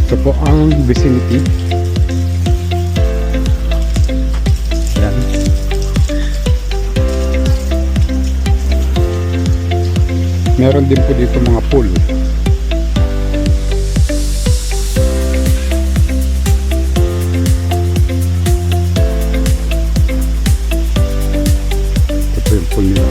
Ito po ang vicinity. Yan. Meron din po dito mga pool. Ito po yung pool nila.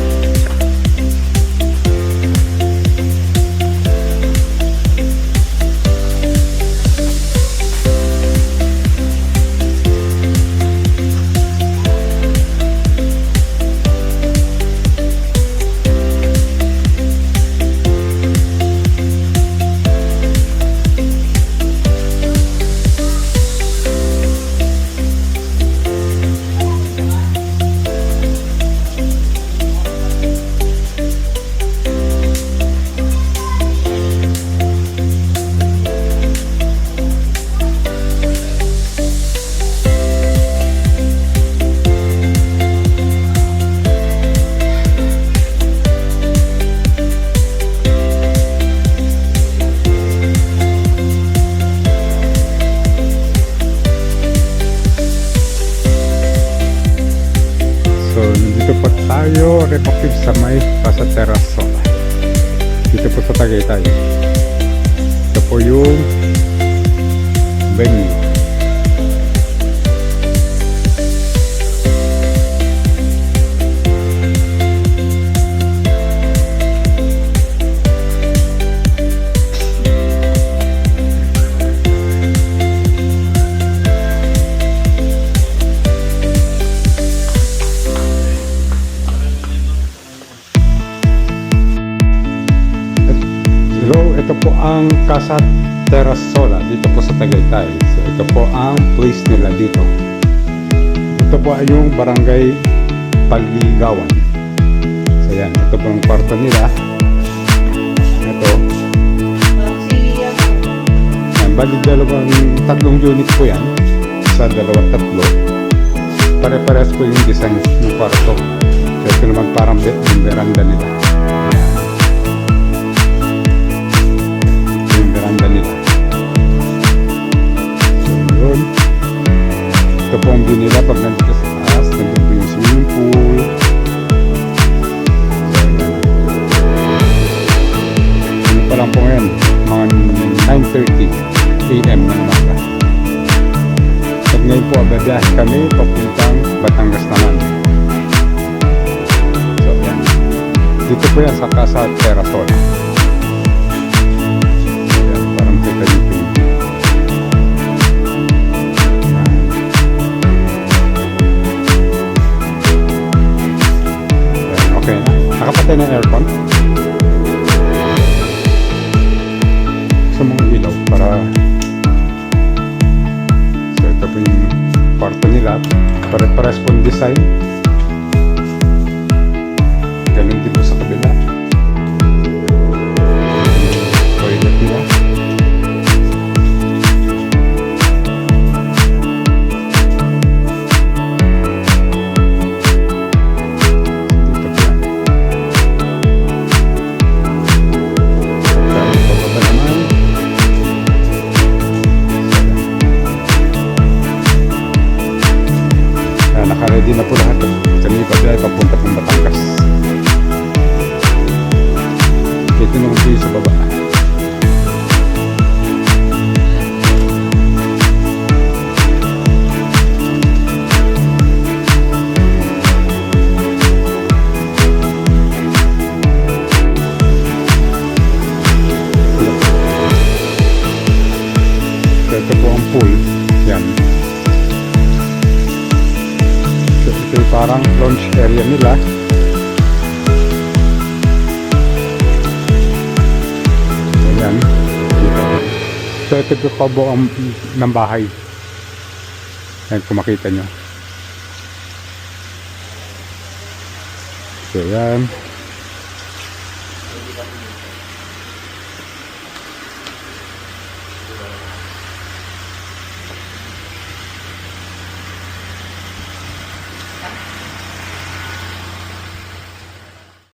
Dito po tayo reflective sa may Casa Terrasola. Dito po sa Tagaytay. Ito po yung venue. Ito po ang Casa Terrasola dito po sa Tagaytay. So ito po ang place nila dito. Ito po ay yung Barangay Paligawan. So yan, ito po ang kwarto nila. Ito. Yan, bali tatlong unit po yan. Sa tatlo. Pare-pares po yung design ng kwarto. So ito naman parang veranda nila. Nila. So yun. Ito po ang view nila pag nandito sa taas. Nandito po yung swimming pool. So yan. Ano pa lang po ngayon? Mga 9:30 AM ng umaga. At ngayon po ababiyahe kami papuntang Batangas naman. So yan. Dito po yan sa Casa Terrasola. Okay na. Nakapatay ng aircon sa mga ilaw para so ito po yung kwarto nila. Pare-pares po yung design. Ganun din po sa kabila. Toilet nila. Naka-ready na po lahat. Kami pabiyay papunta pong Batangas. Dito naman po sa baba. Ito po ang pool. Yan. Ito yung parang launch area nila. Ayan. So ito yung kabo ng bahay. Ayan kung makita nyo. So ayan.